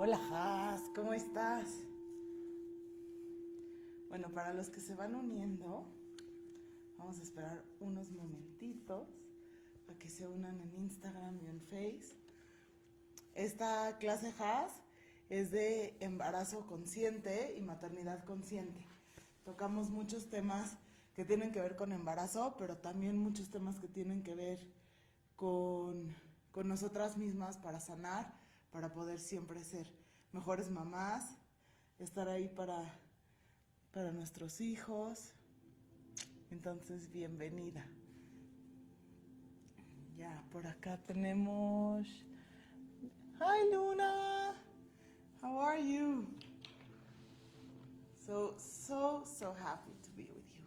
Hola, Has, ¿cómo estás? Bueno, para los que se van uniendo, vamos a esperar unos momentitos para que se unan en Instagram y en Face. Esta clase Has es de embarazo consciente y maternidad consciente. Tocamos muchos temas que tienen que ver con embarazo, pero también muchos temas que tienen que ver con nosotras mismas para sanar, para poder siempre ser mejores mamás, estar ahí para nuestros hijos. Entonces, bienvenida. Ya, por acá tenemos... Hi, Luna! How are you? So happy to be with you.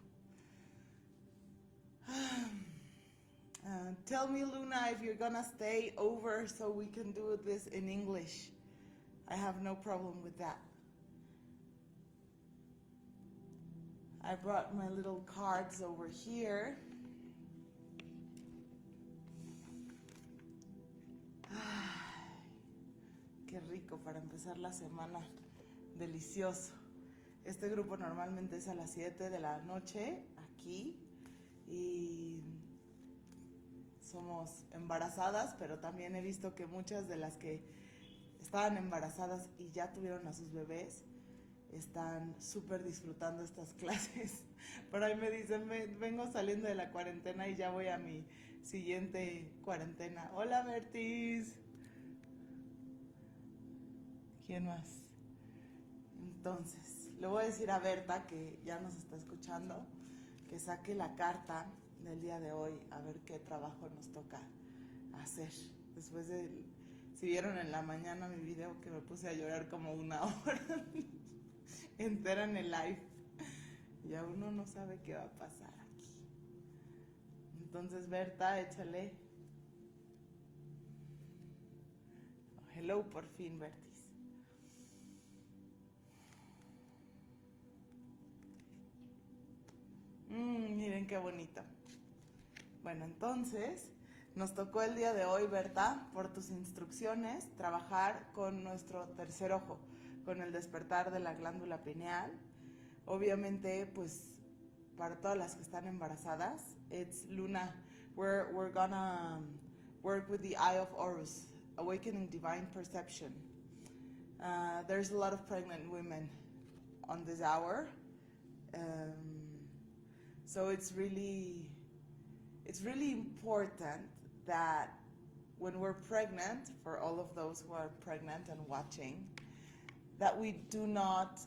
Tell me, Luna, if you're gonna stay over so we can do this in English. I have no problem with that. I brought my little cards over here. Ay, qué rico para empezar la semana. Delicioso. Este grupo normalmente es a las 7 de la noche aquí y somos embarazadas, pero también he visto que muchas de las que estaban embarazadas y ya tuvieron a sus bebés están súper disfrutando estas clases. Por ahí me dicen, vengo saliendo de la cuarentena y ya voy a mi siguiente cuarentena. Hola, Bertis. ¿Quién más? Entonces, le voy a decir a Berta, que ya nos está escuchando, que saque la carta del día de hoy, a ver qué trabajo nos toca hacer. Después de, si vieron en la mañana mi video que me puse a llorar como una hora entera en el live, ya uno no sabe qué va a pasar aquí. Entonces, Berta, échale. Hello, por fin, Bertis. Miren qué bonito. Bueno, entonces nos tocó el día de hoy, Berta, por tus instrucciones, trabajar con nuestro tercer ojo, con el despertar de la glándula pineal. Obviamente, pues, para todas las que están embarazadas, it's Luna. We're gonna work with the Eye of Horus, awakening divine perception. There's a lot of pregnant women on this hour. So it's really important that when we're pregnant, for all of those who are pregnant and watching, that we do not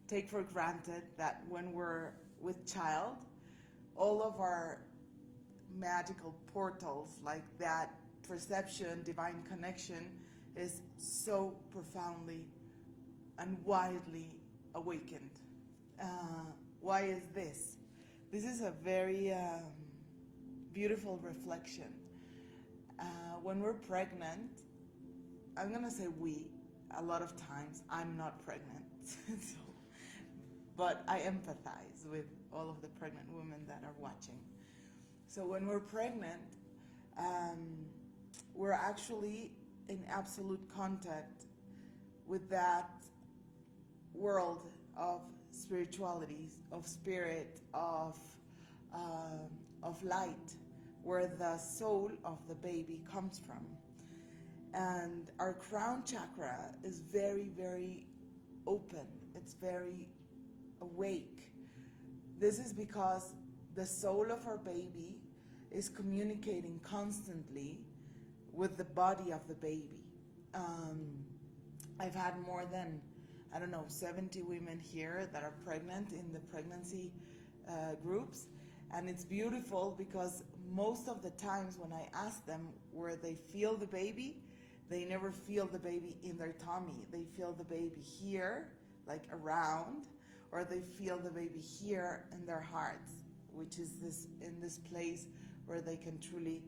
take for granted that when we're with child, all of our magical portals, like that perception, divine connection, is so profoundly and widely awakened. Why is this? This is a very beautiful reflection. When we're pregnant, I'm gonna say we, a lot of times I'm not pregnant, so, but I empathize with all of the pregnant women that are watching. So when we're pregnant, we're actually in absolute contact with that world of spirituality, of spirit, of light, where the soul of the baby comes from. And our crown chakra is very, very open. It's very awake. This is because the soul of our baby is communicating constantly with the body of the baby. I've had more than 70 women here that are pregnant in the pregnancy groups. And it's beautiful because most of the times when I ask them where they feel the baby, they never feel the baby in their tummy. They feel the baby here, like around, or they feel the baby here in their hearts, which is in this place where they can truly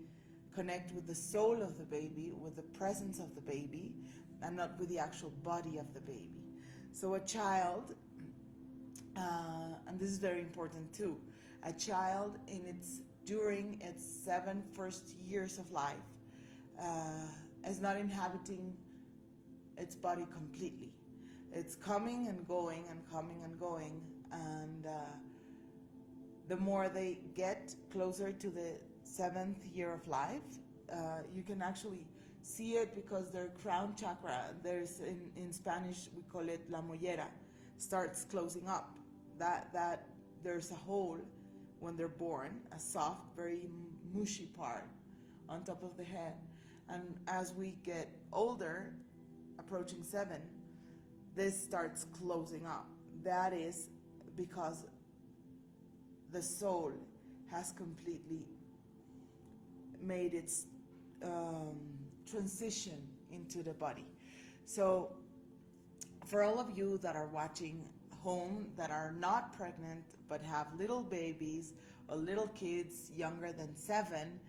connect with the soul of the baby, with the presence of the baby, and not with the actual body of the baby. So a child, and this is very important too, a child during its 7 first years of life, is not inhabiting its body completely. It's coming and going and coming and going, and the more they get closer to the 7th year of life, you can actually see it because their crown chakra, there's in Spanish we call it la mollera, starts closing up. That there's a hole when they're born, a soft, very mushy part on top of the head, and as we get older, approaching 7, this starts closing up. That is because the soul has completely made its transition into the body. So for all of you that are watching home that are not pregnant but have little babies or little kids younger than 7,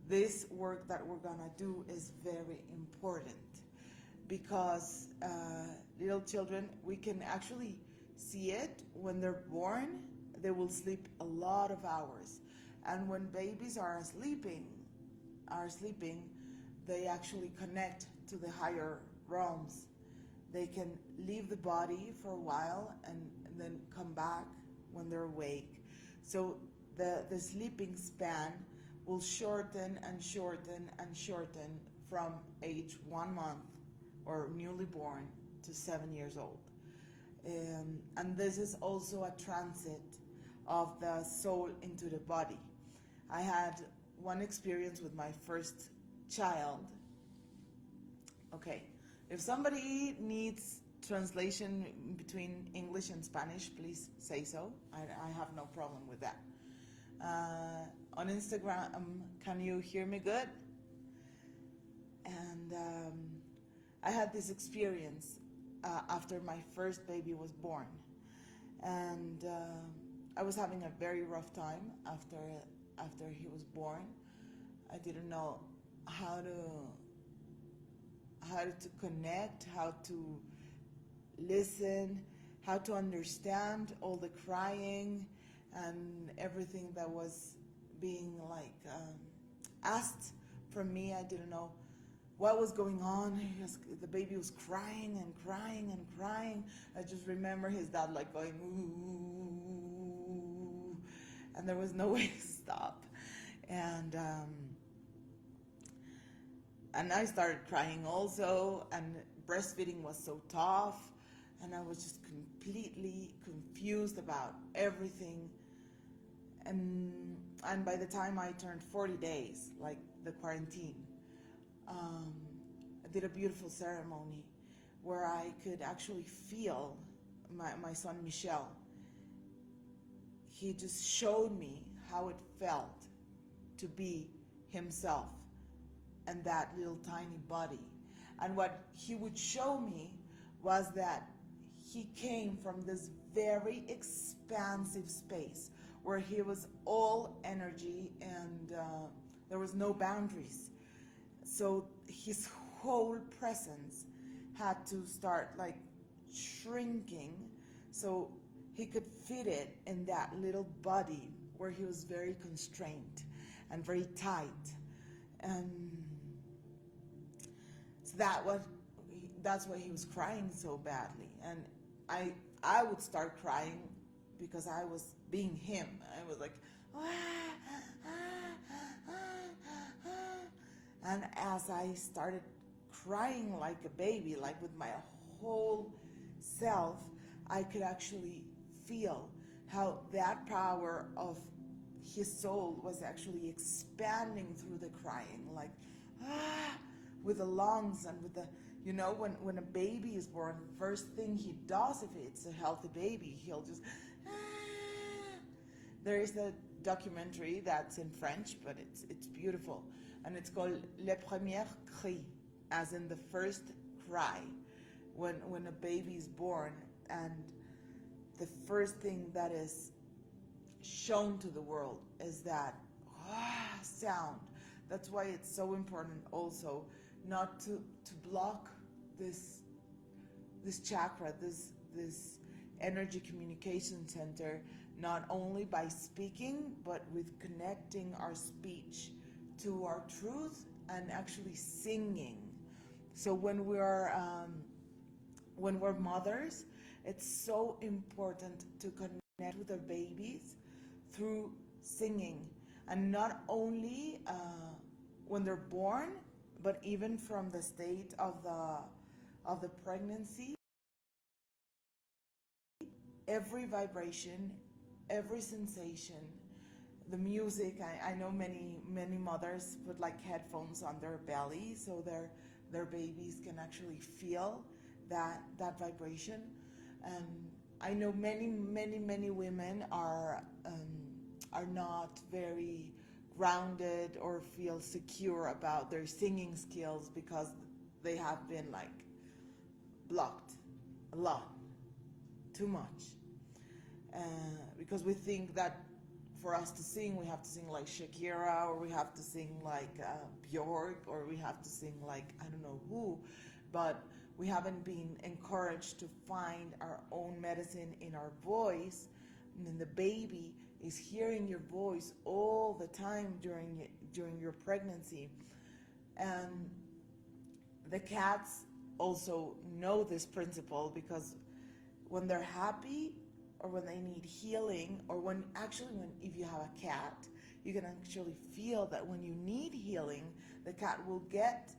this work that we're gonna do is very important, because little children, we can actually see it when they're born. They will sleep a lot of hours, and when babies are sleeping, they actually connect to the higher realms. They can leave the body for a while and then come back when they're awake. So the sleeping span will shorten and shorten and shorten from age 1 month or newly born to 7 years old. And this is also a transit of the soul into the body. I had one experience with my first child. Okay, if somebody needs translation between English and Spanish, please say so. I have no problem with that. On Instagram, can you hear me good? And I had this experience after my first baby was born, and I was having a very rough time after he was born. I didn't know how to connect, how to listen, how to understand all the crying and everything that was being asked from me. I didn't know what was going on. The baby was crying and crying and crying. I just remember his dad going, ooh, and there was no way to stop. And I started crying also, and breastfeeding was so tough, and I was just completely confused about everything. And by the time I turned 40 days, like the quarantine, I did a beautiful ceremony where I could actually feel my son Michel. He just showed me how it felt to be himself and that little tiny body. And what he would show me was that he came from this very expansive space where he was all energy, and there was no boundaries. So his whole presence had to start shrinking so he could fit it in that little body where he was very constrained and very tight. And so that's why he was crying so badly. And I would start crying because I was being him. I was like, ah, ah, ah, ah. And as I started crying like a baby, like with my whole self, I could actually feel how that power of his soul was actually expanding through the crying, with the lungs and with the, when a baby is born, first thing he does, if it's a healthy baby, he'll just, There is a documentary that's in French, but it's beautiful, and it's called Le Premier Cri, as in the first cry, when a baby is born, and the first thing that is shown to the world is that sound. That's why it's so important also not to block this chakra, this energy communication center, not only by speaking, but with connecting our speech to our truth and actually singing So when we're mothers, it's so important to connect with our babies through singing, and not only when they're born, but even from the state of the pregnancy. Every vibration, every sensation, the music. I know many mothers put like headphones on their belly so their babies can actually feel that vibration. And I know many women are not very grounded or feel secure about their singing skills because they have been like blocked a lot, too much. uh, because we think that for us to sing, we have to sing like Shakira, or we have to sing like Bjork, or we have to sing like I don't know who, but we haven't been encouraged to find our own medicine in our voice. And then the baby is hearing your voice all the time during your pregnancy. And the cats also know this principle, because when they're happy, or when they need healing, or when if you have a cat, you can actually feel that when you need healing, the cat will get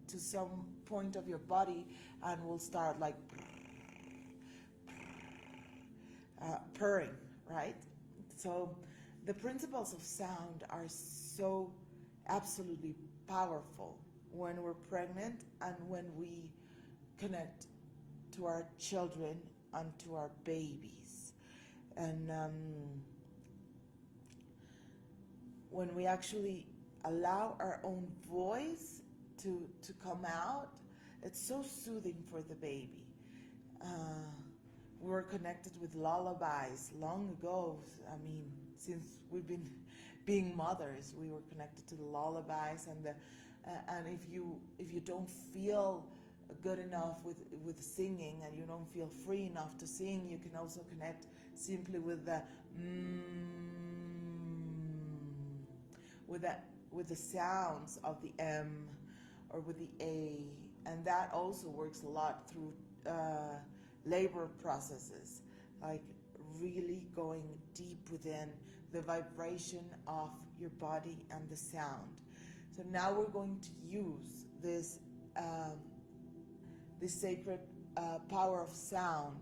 to some point of your body and will start like purring, right? So the principles of sound are so absolutely powerful when we're pregnant and when we connect to our children and to our babies. And when we actually allow our own voice to come out, it's so soothing for the baby. We were connected with lullabies long ago. I mean, since we've been being mothers, we were connected to the lullabies. And if you don't feel good enough with singing, and you don't feel free enough to sing, you can also connect simply with the with the sounds of the M or with the A, and that also works a lot through labor processes, like really going deep within the vibration of your body and the sound. So now we're going to use this sacred power of sound.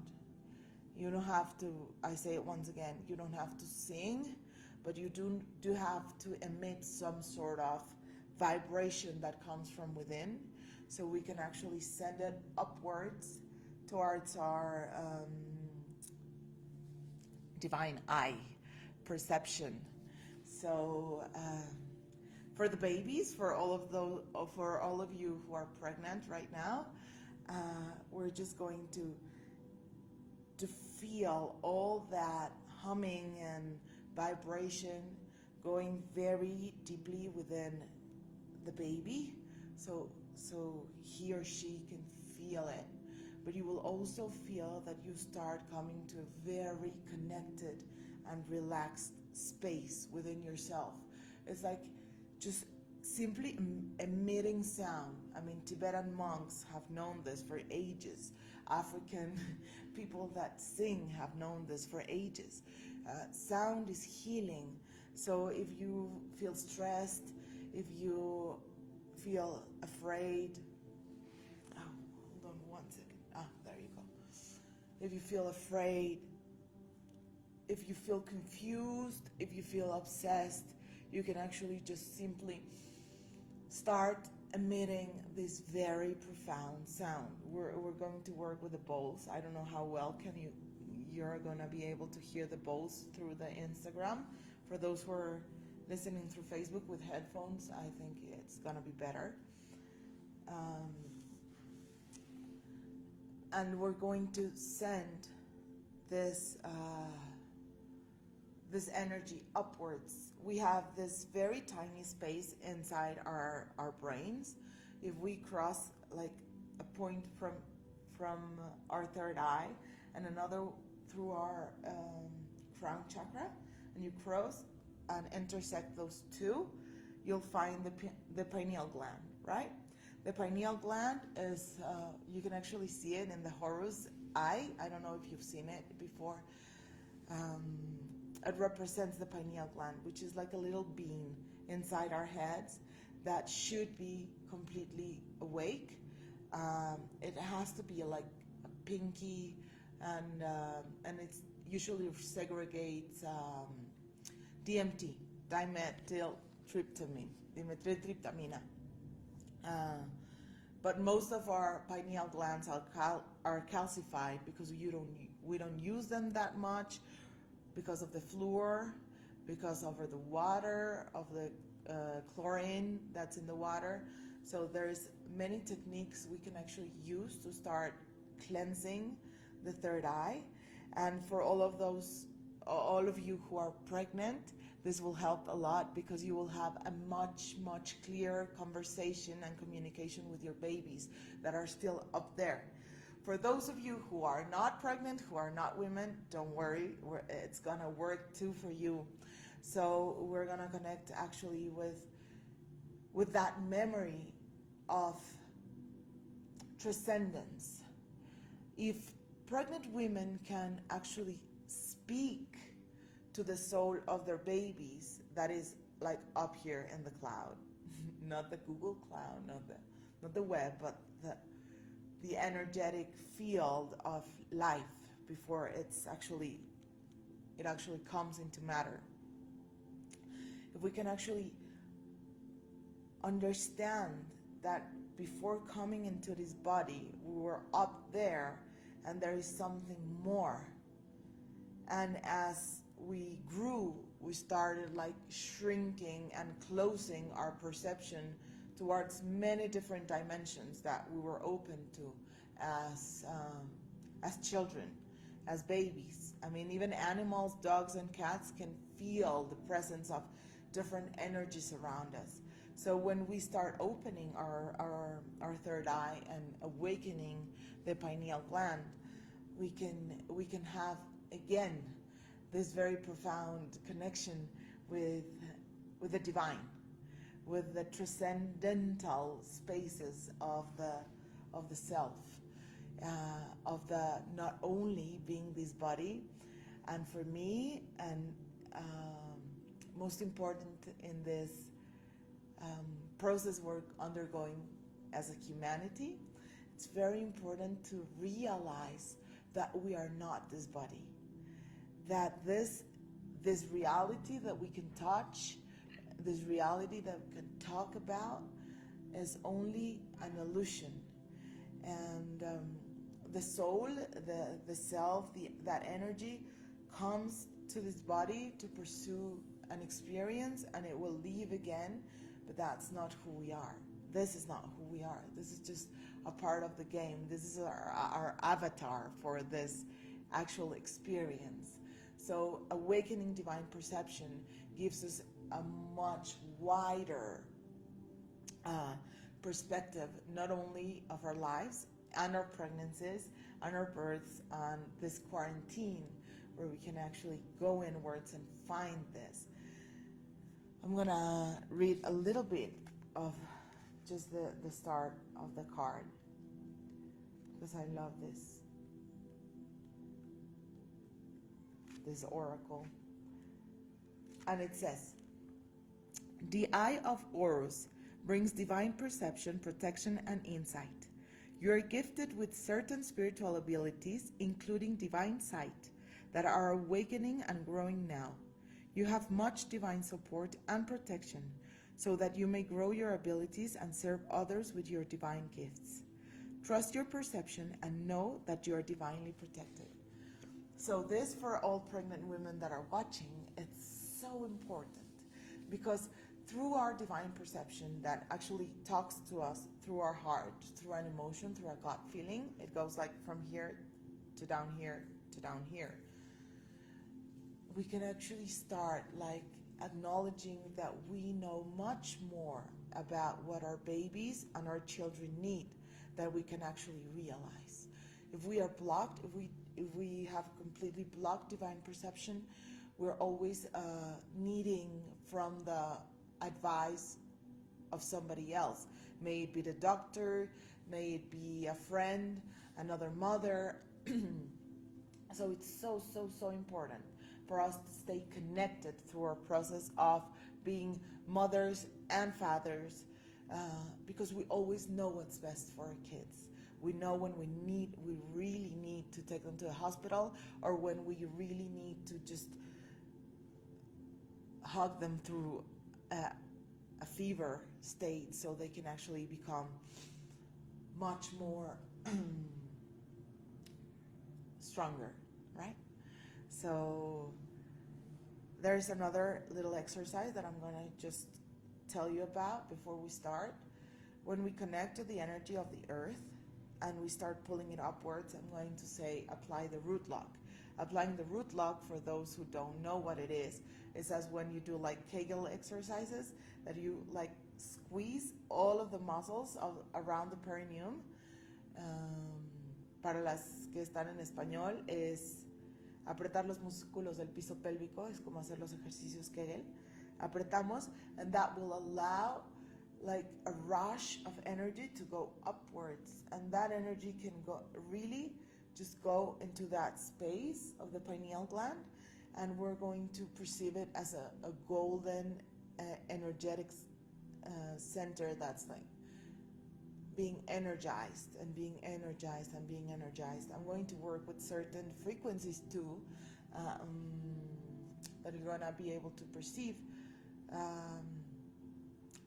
You don't have to, I say it once again, you don't have to sing, but you do have to emit some sort of vibration that comes from within, so we can actually send it upwards towards our divine eye perception. So for the babies, for all of you who are pregnant right now, we're just going to feel all that humming and vibration going very deeply within the baby, so he or she can feel it. But you will also feel that you start coming to a very connected and relaxed space within yourself. It's like just simply emitting sound. I mean, Tibetan monks have known this for ages. African people that sing have known this for ages. Sound is healing. So if you feel stressed, if you feel afraid, hold on one second. There you go. If you feel afraid, if you feel confused, if you feel obsessed, you can actually just simply start emitting this very profound sound. We're going to work with the bowls. I don't know how well you're going to be able to hear the bowls through the Instagram. For those who are listening through Facebook with headphones, I think it's going to be better. And we're going to send this this energy upwards. We have this very tiny space inside our brains. If we cross like a point from our third eye and another through our crown chakra, and you cross and intersect those two, you'll find the pineal gland, right? The pineal gland is, you can actually see it in the Horus eye. I don't know if you've seen it before. Um, it represents the pineal gland, which is like a little bean inside our heads that should be completely awake. It has to be like a pinky, and it's usually segregates DMT, dimethyltryptamine. Uh, but most of our pineal glands are calcified because we don't use them that much, because of the fluor, because of the water, of the chlorine that's in the water. So there's many techniques we can actually use to start cleansing the third eye. And for all of you who are pregnant, this will help a lot, because you will have a much clearer conversation and communication with your babies that are still up there. For those of you who are not pregnant, who are not women, don't worry, it's gonna work too for you. So we're gonna connect actually with that memory of transcendence. If pregnant women can actually speak to the soul of their babies, that is like up here in the cloud, not the Google cloud, not the web, but the energetic field of life before it actually comes into matter. If we can actually understand that before coming into this body, we were up there and there is something more. And as we grew, we started like shrinking and closing our perception towards many different dimensions that we were open to as children, as babies. I mean, even animals, dogs and cats can feel the presence of different energies around us. So when we start opening our third eye and awakening the pineal gland, we can have again this very profound connection with the divine, with the transcendental spaces of the self, of the not only being this body. And for me, and most important in this process we're undergoing as a humanity, it's very important to realize that we are not this body, that this reality that we can touch, this reality that we can talk about, is only an illusion. And the soul, the self, that energy comes to this body to pursue an experience, and it will leave again, but that's not who we are. This is not who we are. This is just a part of the game. This is our avatar for this actual experience. So awakening divine perception gives us a much wider perspective, not only of our lives and our pregnancies and our births and this quarantine, where we can actually go inwards and find this. I'm gonna read a little bit of just the start of the card, because I love this oracle. And it says, the Eye of Horus brings divine perception, protection, and insight. You are gifted with certain spiritual abilities, including divine sight, that are awakening and growing now. You have much divine support and protection, so that you may grow your abilities and serve others with your divine gifts. Trust your perception and know that you are divinely protected. So this, for all pregnant women that are watching, it's so important, because through our divine perception that actually talks to us through our heart, through an emotion, through our gut feeling, it goes like from here to down here to down here. We can actually start like acknowledging that we know much more about what our babies and our children need than we can actually realize. If we are blocked, if we have completely blocked divine perception, we're always needing from the advice of somebody else. May it be the doctor, may it be a friend, another mother. So it's so, so, so important for us to stay connected through our process of being mothers and fathers, because we always know what's best for our kids. We know when we really need to take them to the hospital, or when we really need to just hug them through a fever state so they can actually become much more stronger, right? So there's another little exercise that I'm going to just tell you about before we start. When we connect to the energy of the earth and we start pulling it upwards, I'm going to say apply the root lock. Applying the root lock, for those who don't know what it is as when you do like Kegel exercises, that you like squeeze all of the muscles around the perineum. Para las que están en español, es apretar los músculos del piso pélvico, es como hacer los ejercicios Kegel. Apretamos, and that will allow like a rush of energy to go upwards, and that energy can go really just go into that space of the pineal gland, and we're going to perceive it as a golden energetic center that's like being energized and being energized and being energized. I'm going to work with certain frequencies too that you're going to be able to perceive.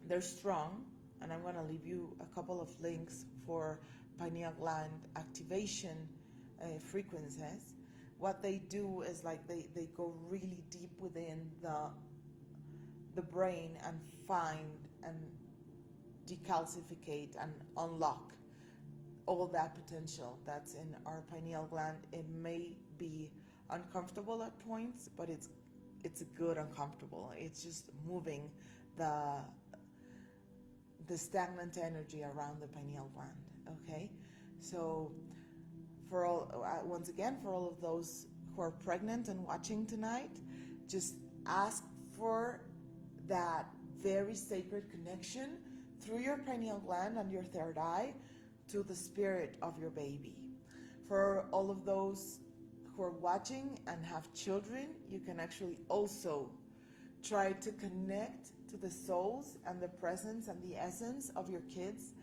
They're strong, and I'm going to leave you a couple of links for pineal gland activation frequencies. What they do is like they go really deep within the brain and find and decalcificate and unlock all that potential that's in our pineal gland. It may be uncomfortable at points, but it's a good uncomfortable. It's just moving the stagnant energy around the pineal gland. Okay, so for all, once again, for all of those who are pregnant and watching tonight, just ask for that very sacred connection through your pineal gland and your third eye to the spirit of your baby. For all of those who are watching and have children, you can actually also try to connect to the souls and the presence and the essence of your kids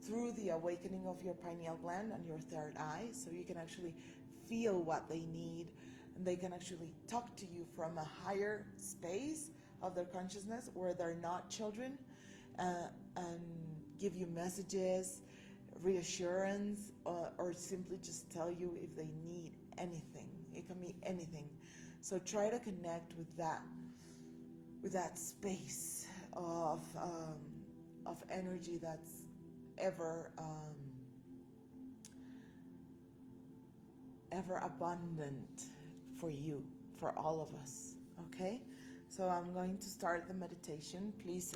through the awakening of your pineal gland and your third eye, so you can actually feel what they need, and they can actually talk to you from a higher space of their consciousness where they're not children, and give you messages, reassurance, or simply just tell you if they need anything. It can be anything. So try to connect with that space of energy that's ever abundant for you, for all of us. Okay, so I'm going to start the meditation. Please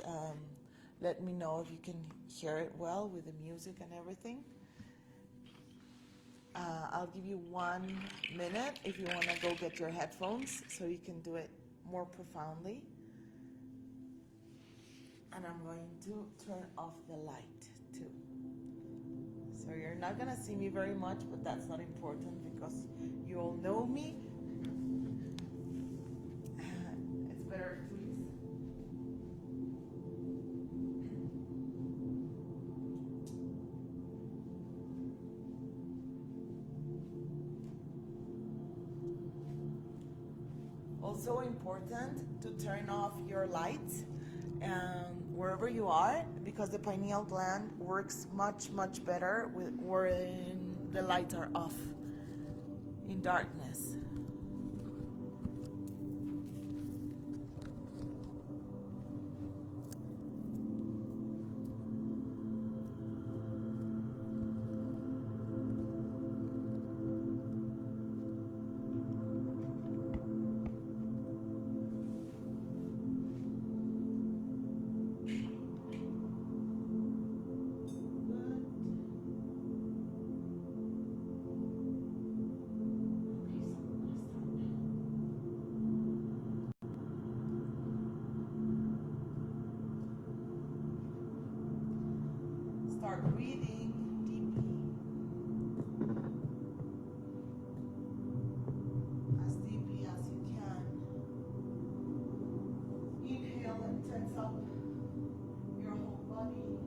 let me know if you can hear it well with the music and everything. I'll give you 1 minute if you want to go get your headphones so you can do it more profoundly. And I'm going to turn off the light too. So you're not going to see me very much, but that's not important because you all know me. It's better, please. Also important to turn off your lights wherever you are, because the pineal gland works much, much better when the lights are off in darkness. start breathing deeply, as deeply as you can. Inhale and tense up your whole body.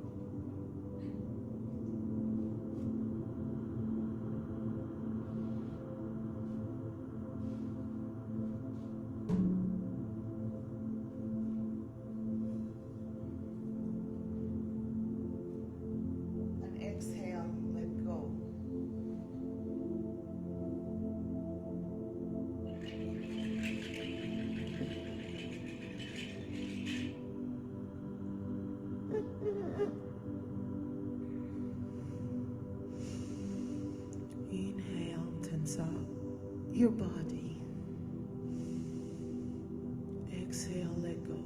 And exhale, let go. Inhale, tense up your body. Exhale, let go.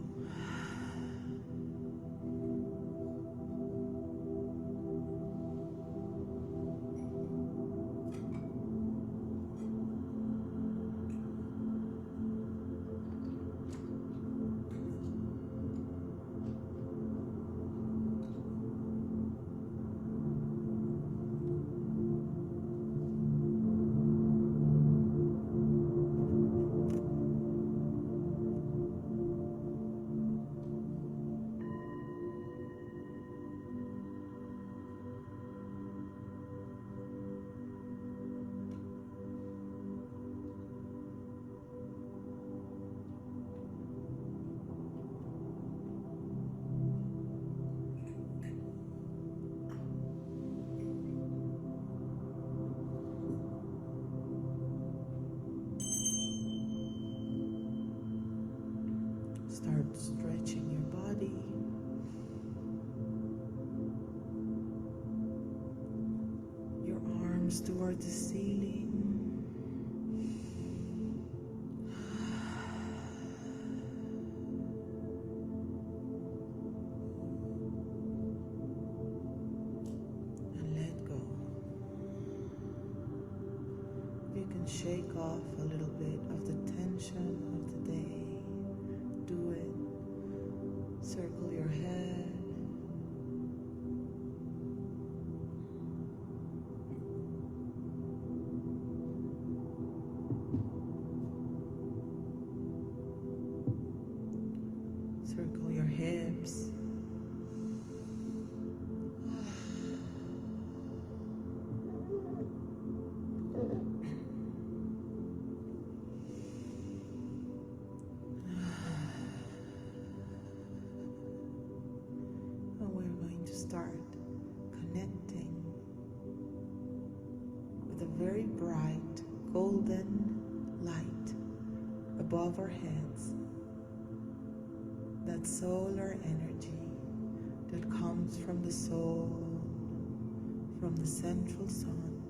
Start stretching your body. Your arms toward the ceiling. And let go. You can shake off a little bit of the tension of the day. Do it. Circle your head. Circle your hips. And we're going to start connecting with a very bright golden light above our heads. That solar energy that comes from the soul, from the central sun.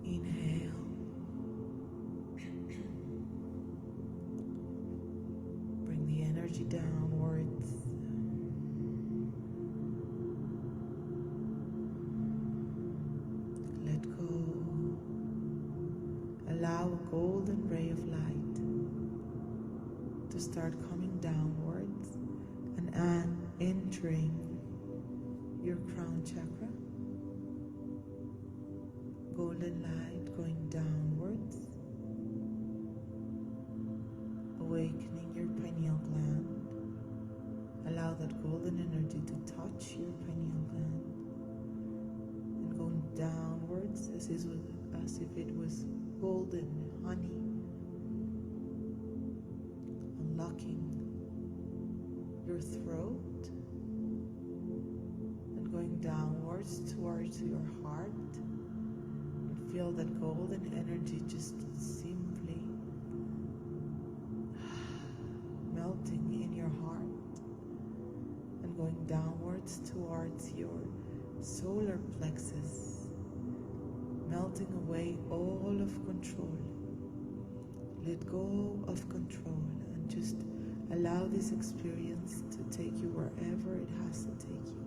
Inhale. Bring the energy downwards. Let go. Allow a golden ray of light to start coming downwards and entering your crown chakra. Golden light going downwards, awakening your pineal gland. Allow that golden energy to touch your pineal gland and going downwards as if it was golden honey, unlocking your throat and going downwards towards your heart. And feel that golden energy just simply melting in your heart and going downwards towards your solar plexus, melting away all of control. Let go of control and just allow this experience to take you wherever it has to take you.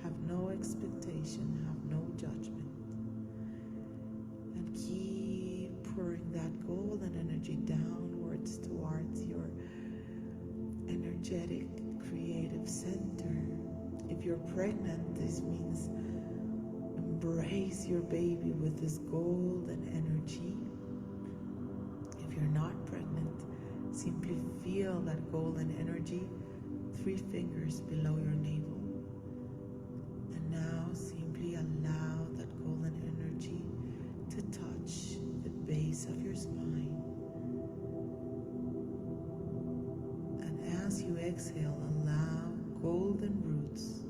Have no expectation, have no judgment. And keep pouring that golden energy downwards towards your energetic, creative center. If you're pregnant, this means embrace your baby with this golden energy. If you're not pregnant, simply feel that golden energy 3 fingers below your navel. And now simply allow that golden energy to touch the base of your spine. And as you exhale, allow golden roots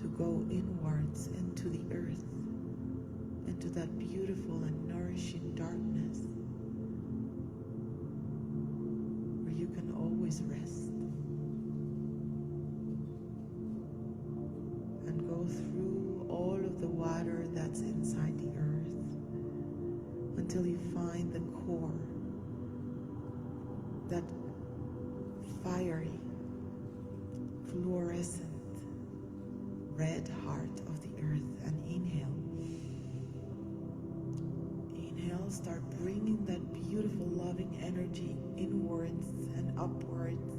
to go inwards into the earth, into that beautiful and nourishing darkness where you can always rest, and go through all of the water that's inside the earth until you find the core, that fiery, fluorescent red heart of the earth. And inhale. Inhale, start bringing that beautiful loving energy inwards and upwards.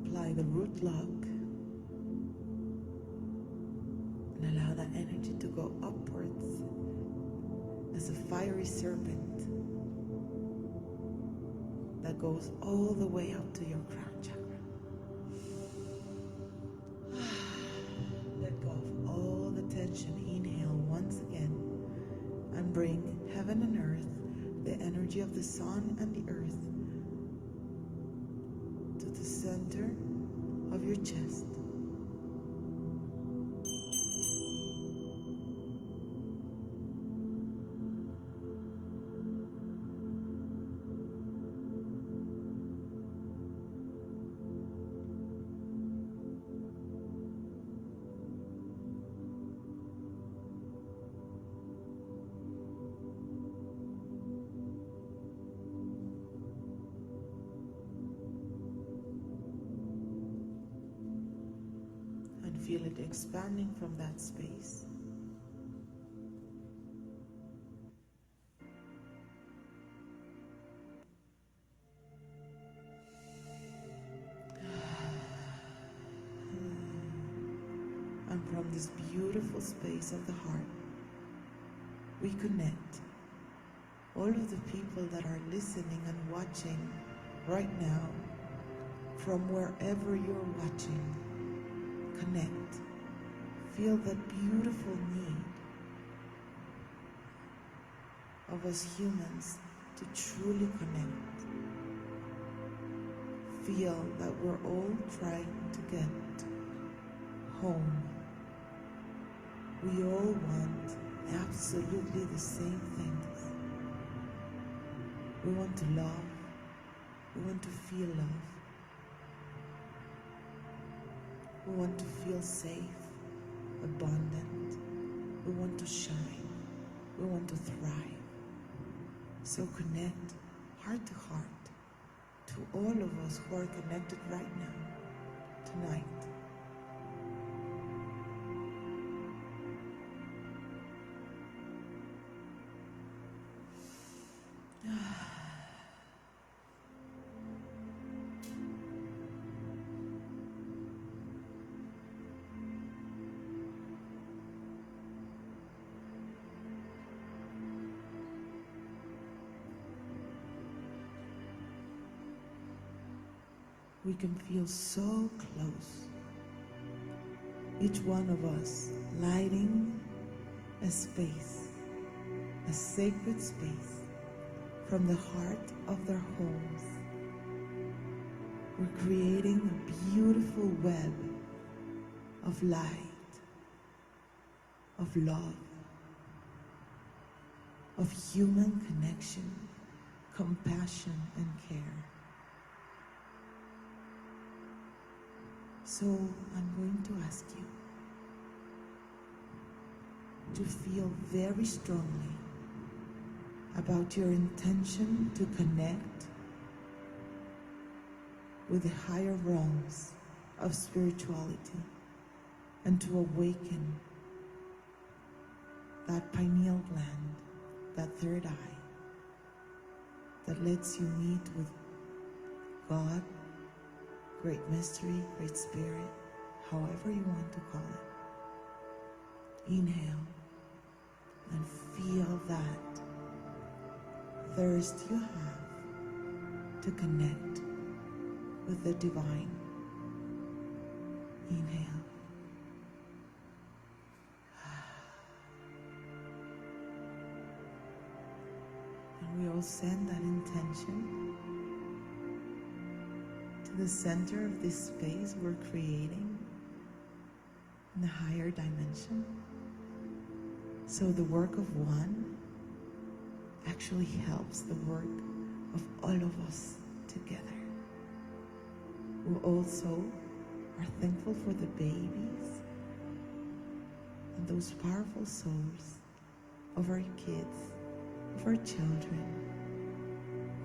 Apply the root lock. And allow that energy to go upwards as a fiery serpent that goes all the way up to your crown chakra. Let go of all the tension. Inhale once again and bring heaven and earth, the energy of the sun and the earth, to the center of your chest. Feel it expanding from that space. And from this beautiful space of the heart, we connect all of the people that are listening and watching right now, from wherever you're watching. Connect. Feel that beautiful need of us humans to truly connect. Feel that we're all trying to get home. We all want absolutely the same things. We want to love. We want to feel love. We want to feel safe, abundant. We want to shine. We want to thrive. So connect heart to heart to all of us who are connected right now, tonight. We can feel so close, each one of us lighting a space, a sacred space from the heart of their homes. We're creating a beautiful web of light, of love, of human connection, compassion, and care. So I'm going to ask you to feel very strongly about your intention to connect with the higher realms of spirituality and to awaken that pineal gland, that third eye, that lets you meet with God, great mystery, great spirit, however you want to call it. Inhale and feel that thirst you have to connect with the divine. Inhale. And we all send that intention to the center of this space we're creating in the higher dimension. So the work of one actually helps the work of all of us together. We also are thankful for the babies and those powerful souls of our kids, of our children,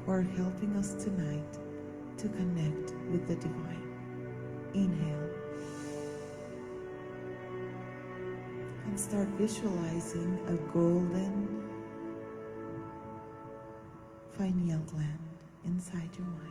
who are helping us tonight to connect with the divine. Inhale. And start visualizing a golden pineal gland inside your mind.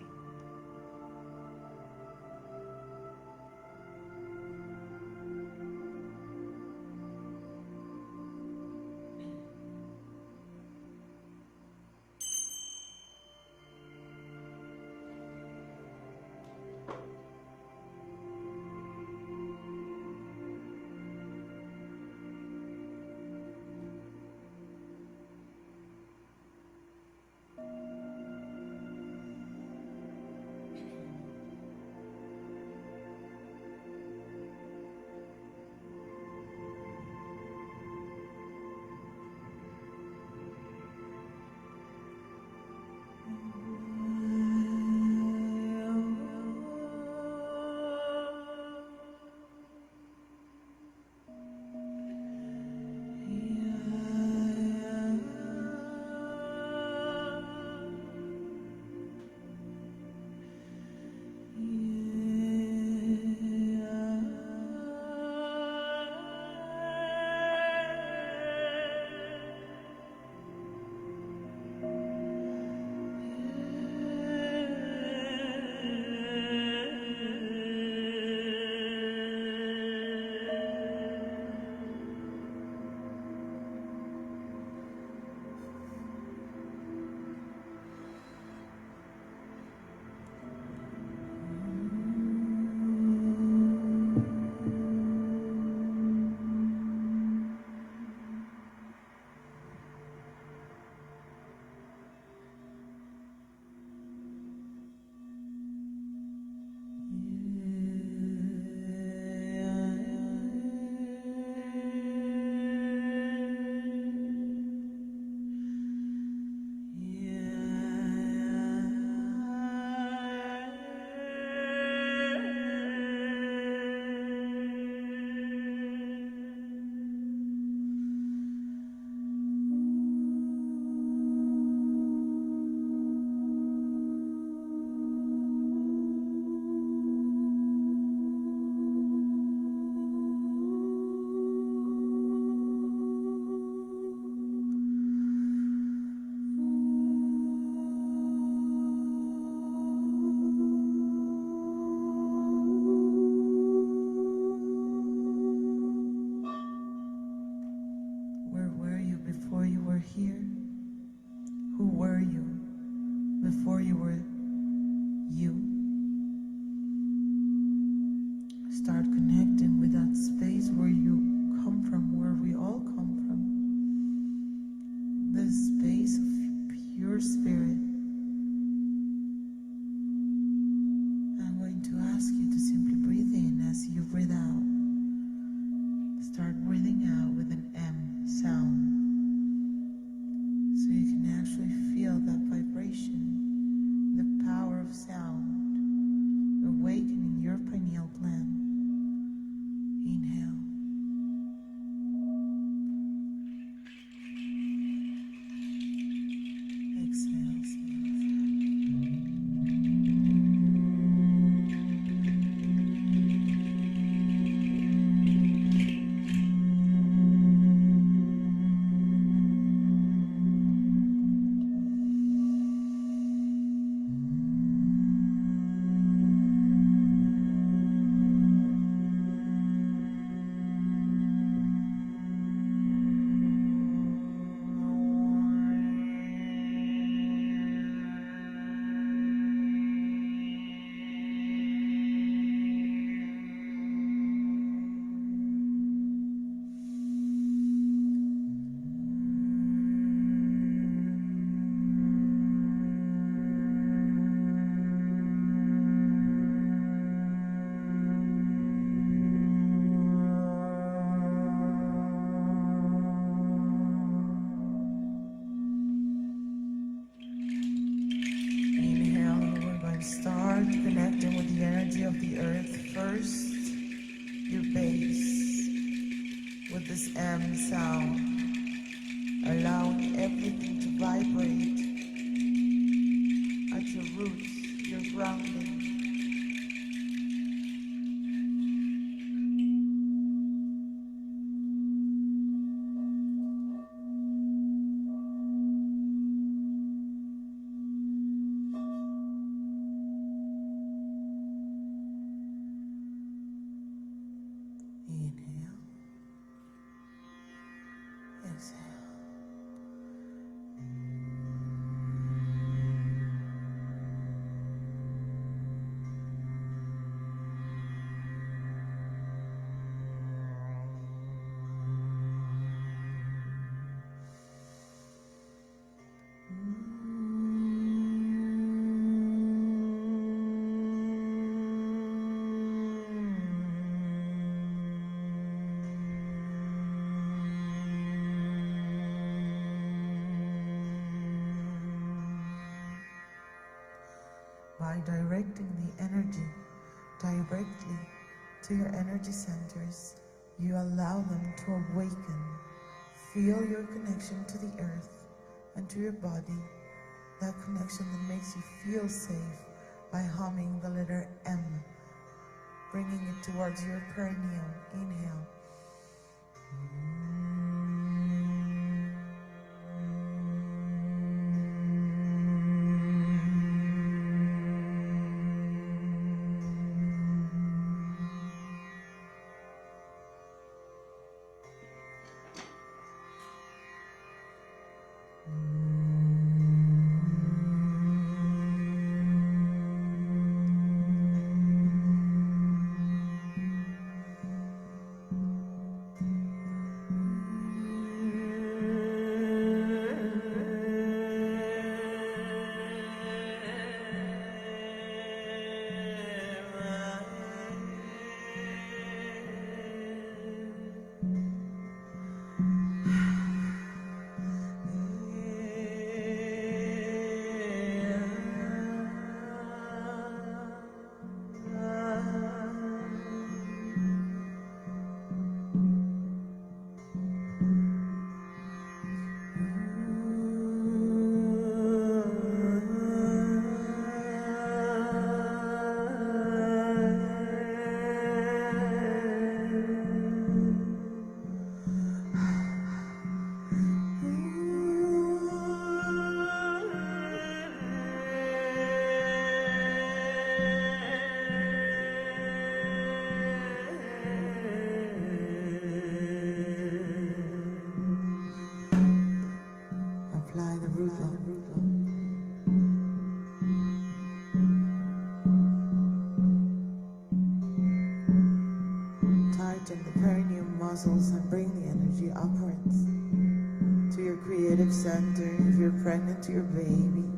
Before you were here? Who were you before you were you? Start connecting with that space where you come from, where we all come from. This space of pure spirit. I'm going to ask you to simply breathe in as you breathe out. Start breathing out with an M sound. So you can actually feel that vibration, the power of sound, awakening your pineal gland. Inhale. Exhale. of the earth first, your base, with this M sound, allowing everything to vibrate at your roots, your grounding. Inhale, exhale. By directing the energy directly to your energy centers, you allow them to awaken. Feel your connection to the earth and to your body, that connection that makes you feel safe, by humming the letter M, bringing it towards your perineum. Inhale. Apply the root lock. Tighten the perineum muscles and bring the energy upwards to your creative center if you're pregnant, to your baby.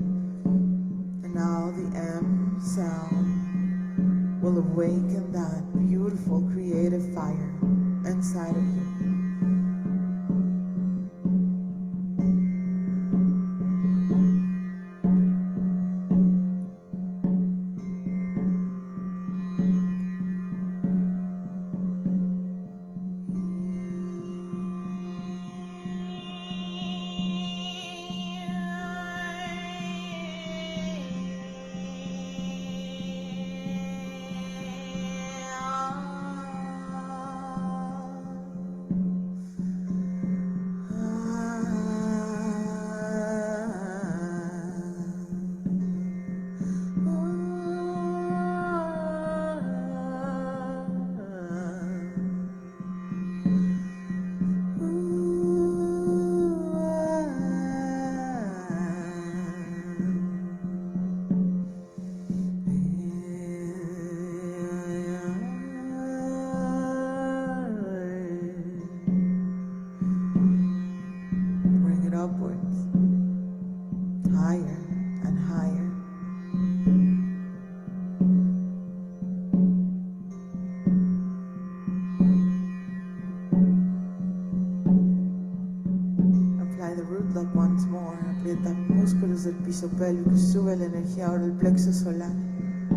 And now the M sound will awaken that beautiful creative fire inside of you. Upwards, higher and higher. Apply the root lock once more. Aprieta músculos del piso pélvico. Sube la energía ahora al plexo solar,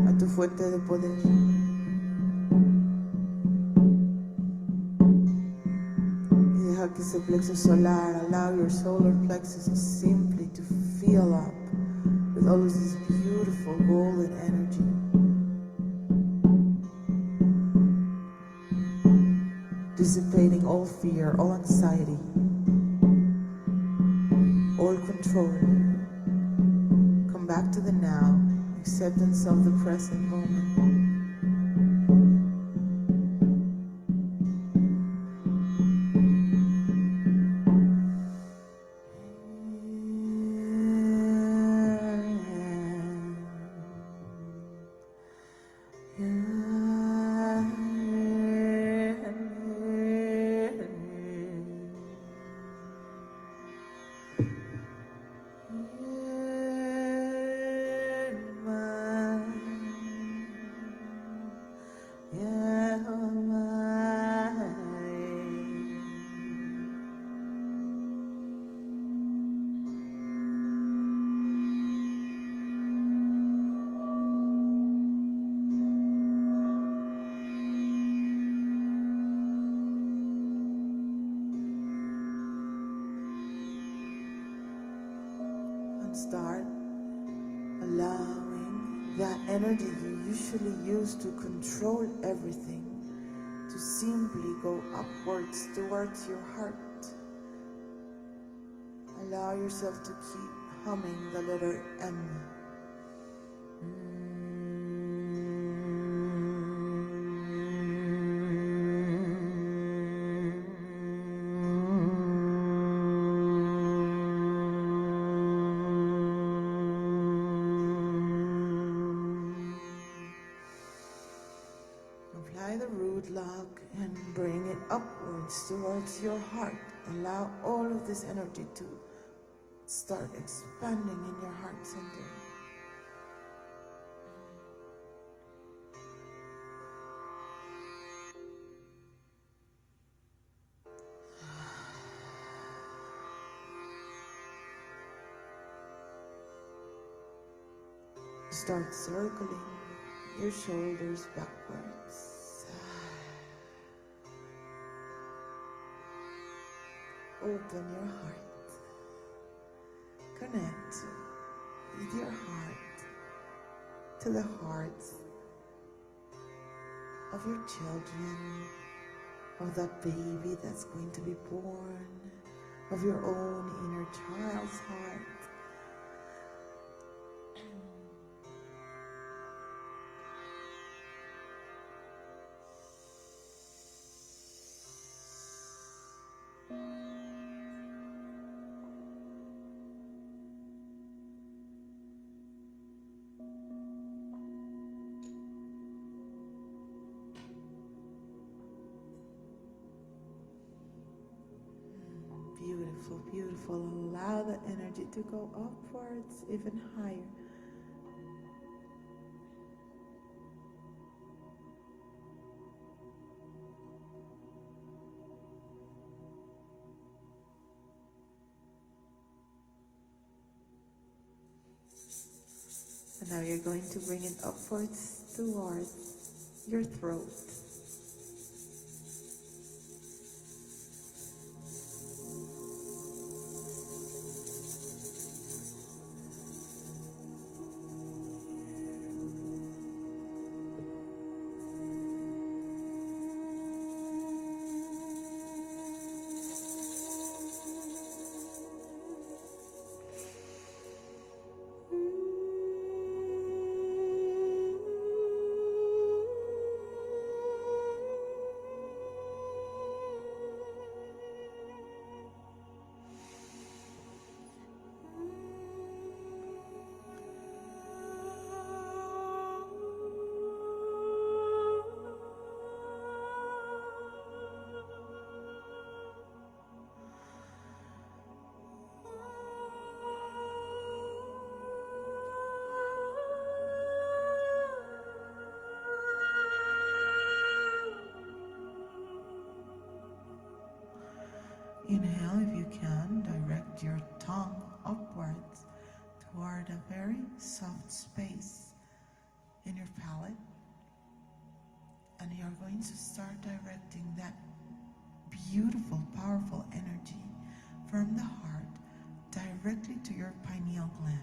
a tu fuente de poder. que es el plexus solar. Allow your solar plexus simply to fill up with all of this beautiful golden energy. Dissipating all fear, all anxiety, all control. Come back to the now, acceptance of the present moment. Start allowing that energy you usually use to control everything to simply go upwards towards your heart. Allow yourself to keep humming the letter M. Apply the root lock and bring it upwards towards your heart. Allow all of this energy to start expanding in your heart center. Start circling your shoulders backwards. Open your heart. Connect with your heart to the hearts of your children, of that baby that's going to be born, of your own inner child's heart. Beautiful, beautiful. Allow the energy to go upwards even higher. And now you're going to bring it upwards towards your throat. Inhale if you can, direct your tongue upwards toward a very soft space in your palate. And you're going to start directing that beautiful, powerful energy from the heart directly to your pineal gland.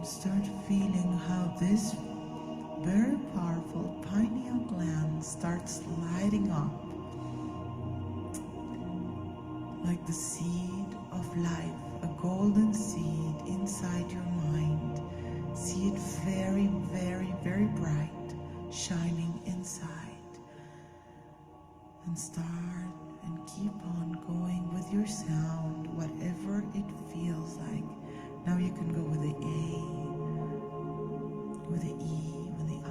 Start feeling how this very powerful pineal gland starts lighting up like the seed of life, a golden seed inside your mind. See it very, very, very bright, shining inside. And start and keep on going with your sound, whatever it feels like. Now you can go with the A, with the E, with the I.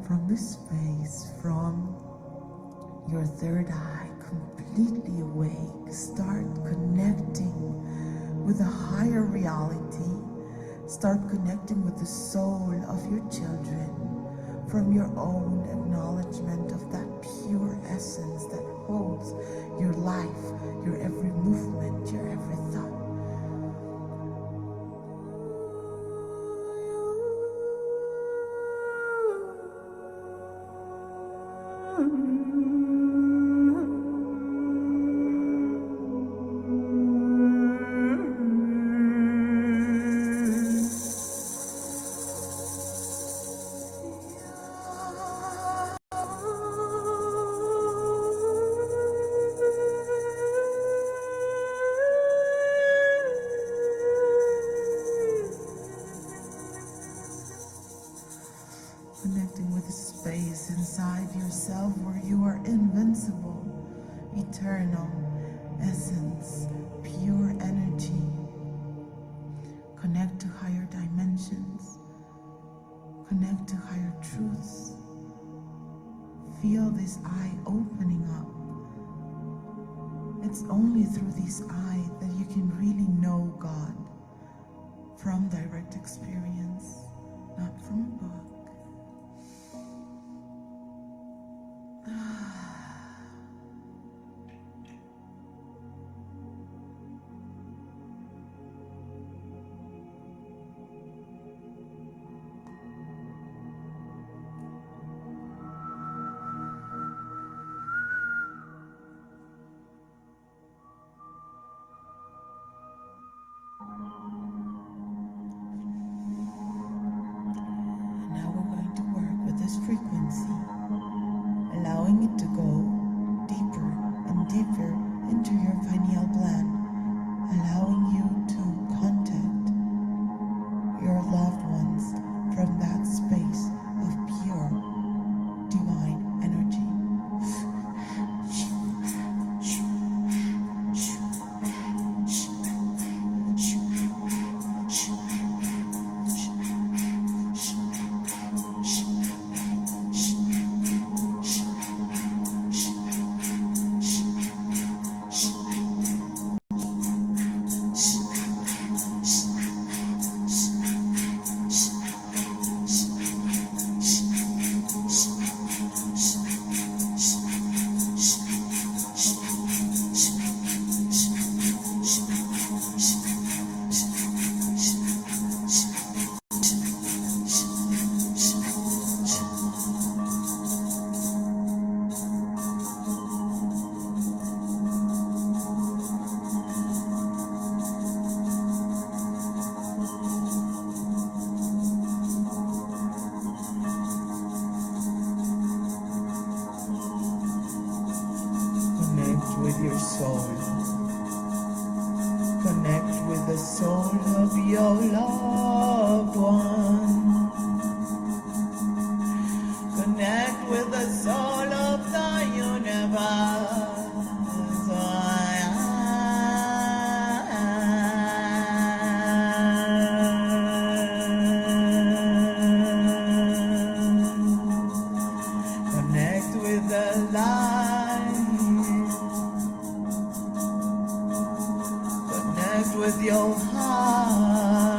From this space, from your third eye, completely awake, start connecting with a higher reality. Start connecting with the soul of your children from your own acknowledgement of that pure essence that holds your life, your every movement, your every thought. Connecting with a space inside yourself where you are invincible, eternal, essence, pure energy. Connect to higher dimensions. Connect to higher truths. Feel this eye opening up. It's only through this eye that you can really know God from direct experience, not from a book. Now we're going to work with this frequency, allowing it to go deeper and deeper into your pineal gland, allowing you to contact your loved ones from that space of pure divine energy. With your soul. Connect with the soul of your loved one. Connect with the soul of the universe. Connect with the light. With your heart,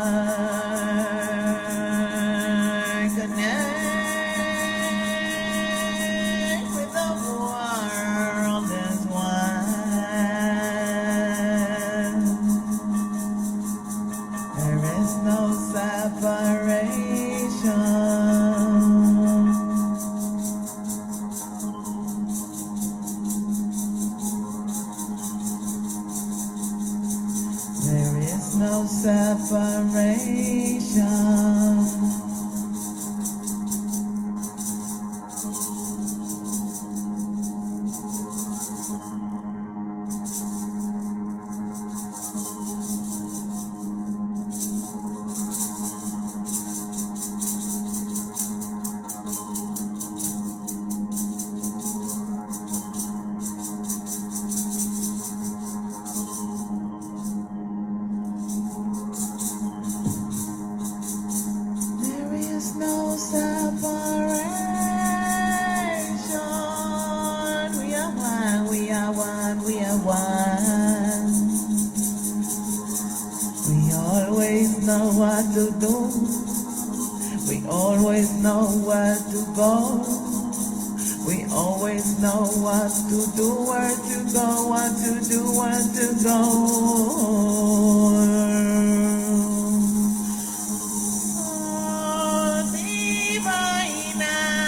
connect know where to go. We always know what to do, where to go, what to do, where to go. Oh, divine eye,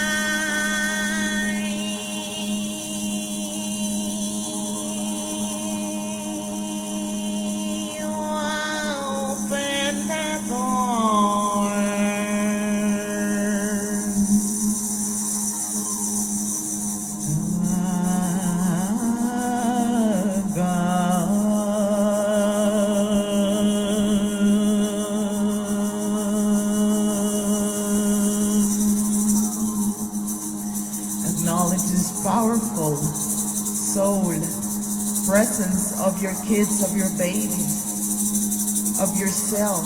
open the door. Acknowledge this powerful soul presence of your kids, of your baby, of yourself,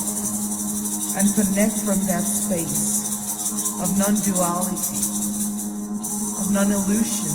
and connect from that space of non-duality, of non-illusion.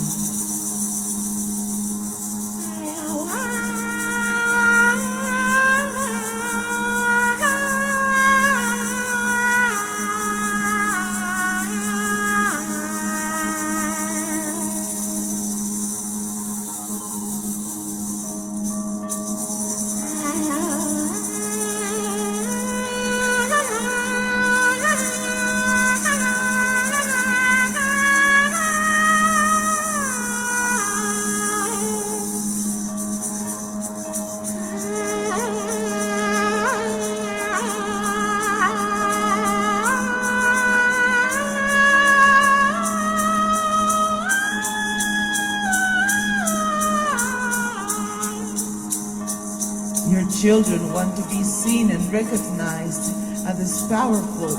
Your children want to be seen and recognized as these powerful,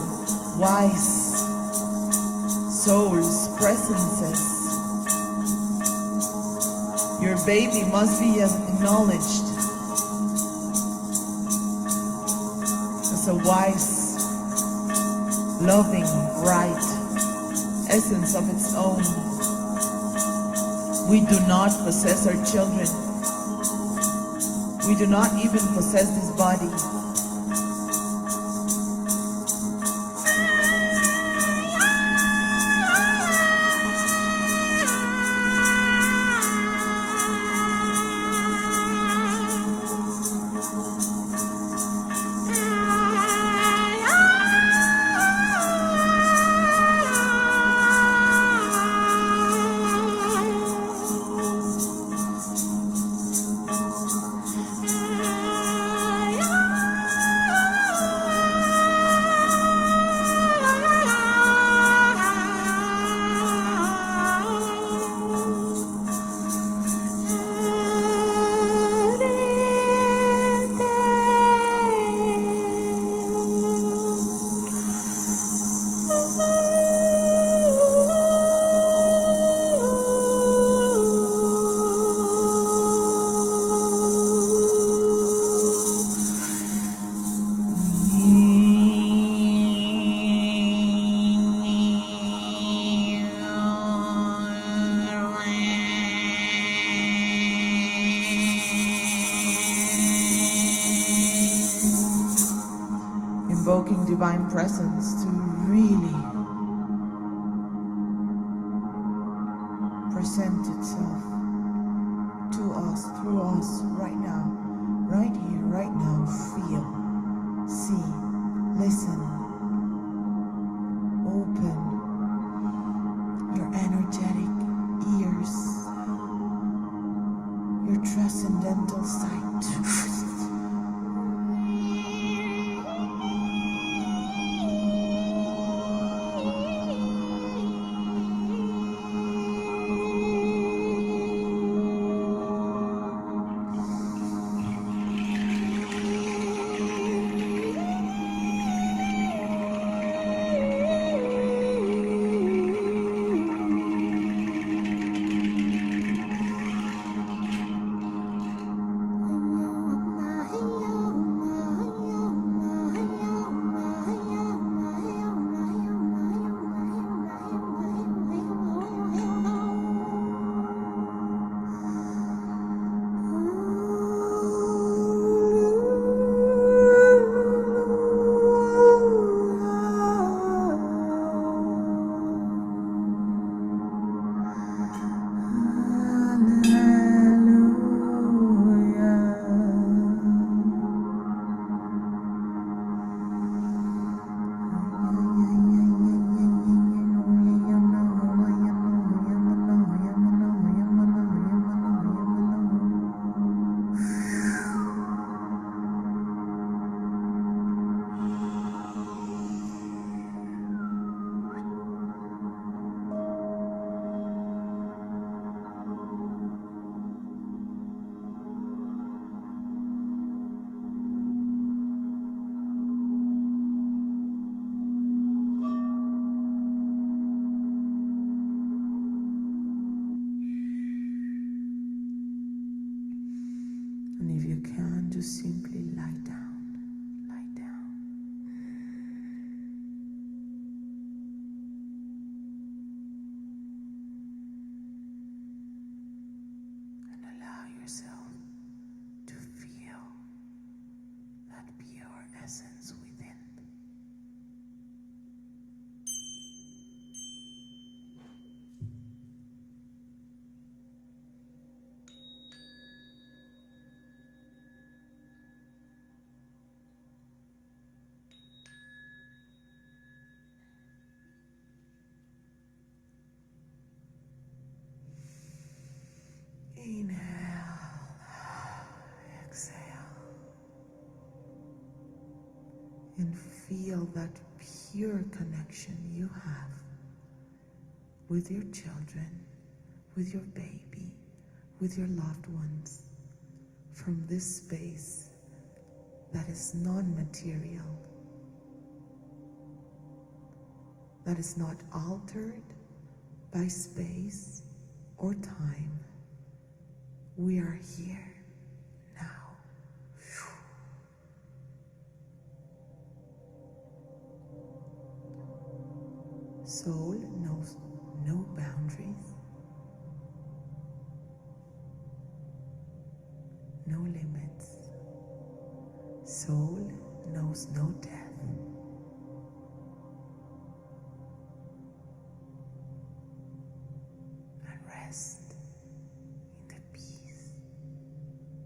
wise souls, presences. Your baby must be acknowledged as a wise, loving, bright essence of its own. We do not possess our children. We do not even possess this body. Invoking divine presence to really present itself to us, through us, right now, right here, right now. Feel, see, listen, open your energetic ears, your transcendental sight. if you can, just simply lie down. Lie down. And allow yourself to feel that pure essence within. Inhale, exhale, and feel that pure connection you have with your children, with your baby, with your loved ones, from this space that is non-material, that is not altered by space or time. We are here now. Soul knows no boundaries, no limits. Soul knows no death. And rest in the peace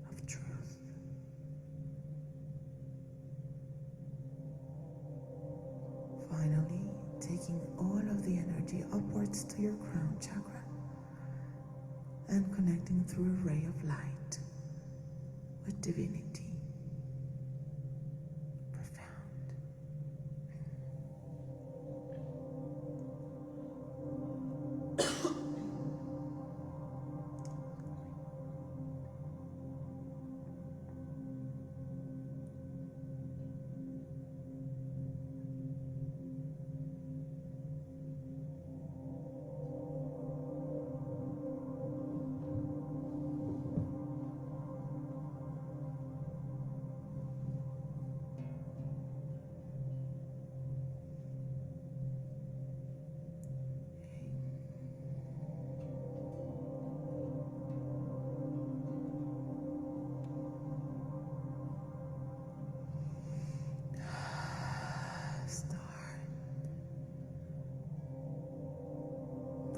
of truth. Finally, taking all of the energy upwards to your crown chakra and connecting through a ray of light with divinity. Profound.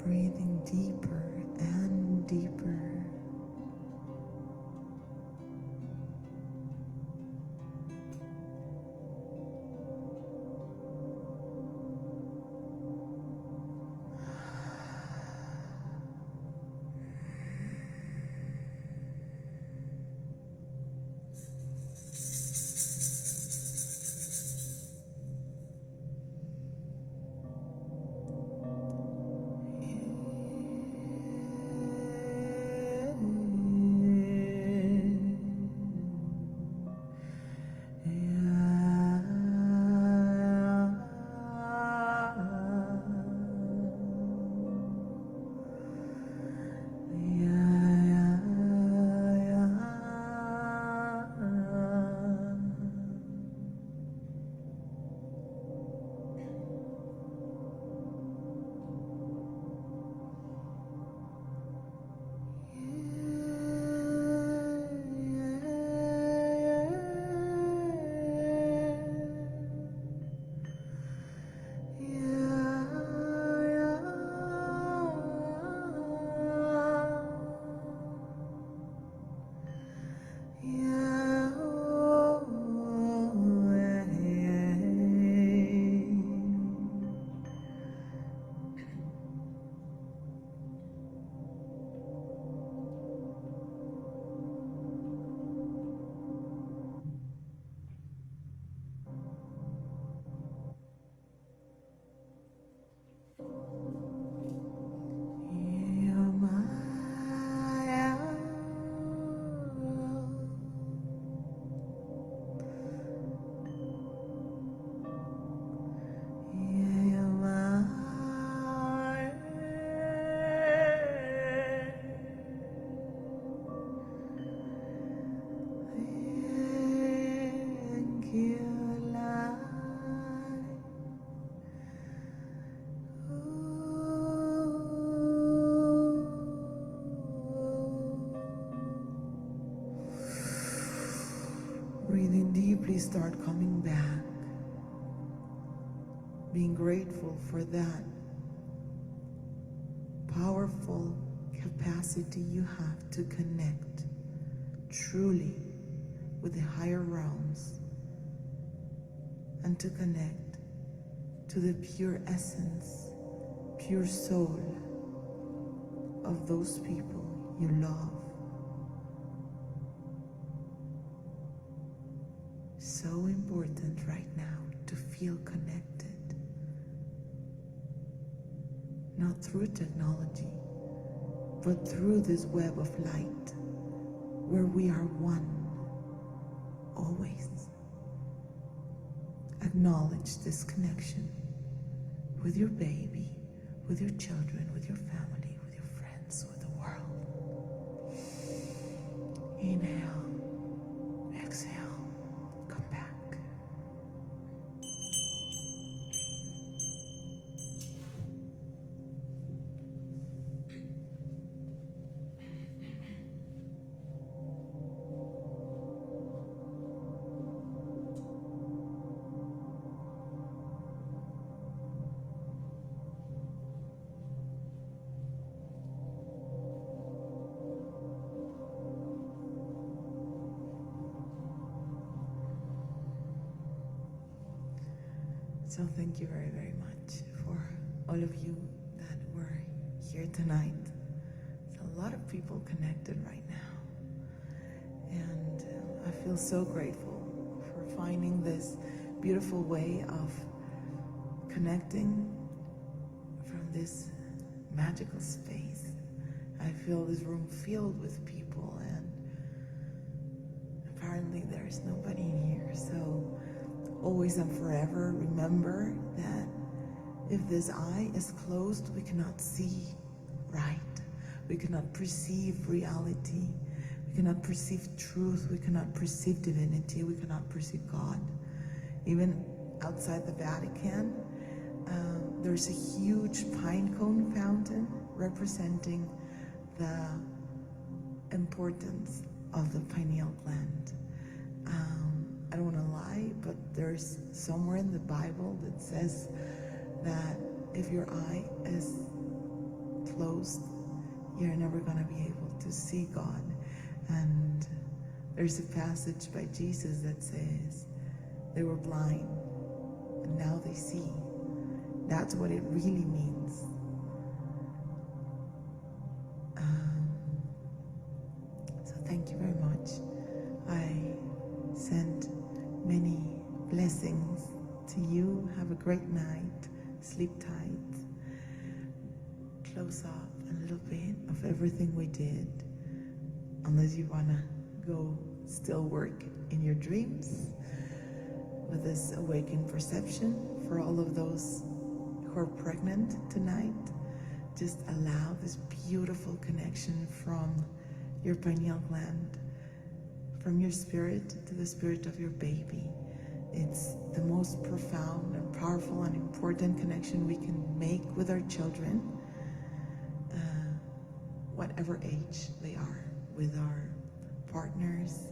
Breathing deeper and deeper. please start coming back, being grateful for that powerful capacity you have to connect truly with the higher realms and to connect to the pure essence, pure soul of those people you love. So important right now to feel connected, not through technology, but through this web of light where we are one, always. Acknowledge this connection with your baby, with your children, with your family, with your friends, with the world. Inhale, exhale, come back. So thank you very, very much for all of you that were here tonight. There's a lot of people connected right now. And I feel so grateful for finding this beautiful way of connecting from this magical space. I feel this room filled with people, and apparently there's nobody in here. So always and forever remember that if this eye is closed, we cannot see right. We cannot perceive reality. We cannot perceive truth. We cannot perceive divinity. We cannot perceive God. Even outside the Vatican, there's a huge pine cone fountain representing the importance of the pineal gland. I don't want to lie, but there's somewhere in the Bible that says that if your eye is closed, you're never going to be able to see God. And there's a passage by Jesus that says they were blind and now they see. That's what it really means. So thank you very much. I send many blessings to you. Have a great night. Sleep tight. Close up a little bit of everything we did, unless you want to go still work in your dreams with this awakened perception. For all of those who are pregnant tonight, just allow this beautiful connection from your pineal gland, from your spirit to the spirit of your baby. It's the most profound and powerful and important connection we can make with our children, whatever age they are, with our partners,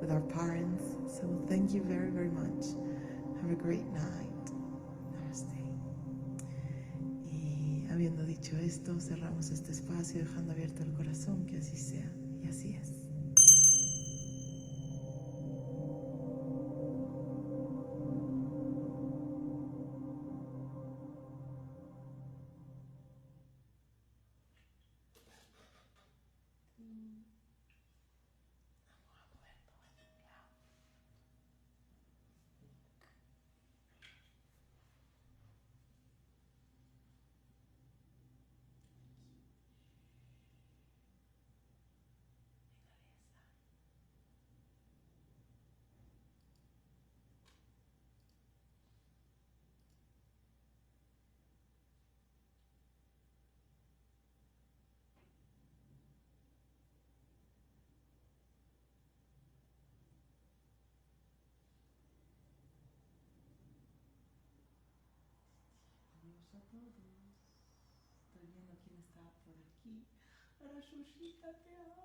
with our parents. So thank you very, very much. Have a great night. Namaste. Y habiendo dicho esto, cerramos este espacio dejando abierto el corazón, que así sea. Y así es. A todos. Estoy viendo quién está por aquí. Ara Shushita, te amo.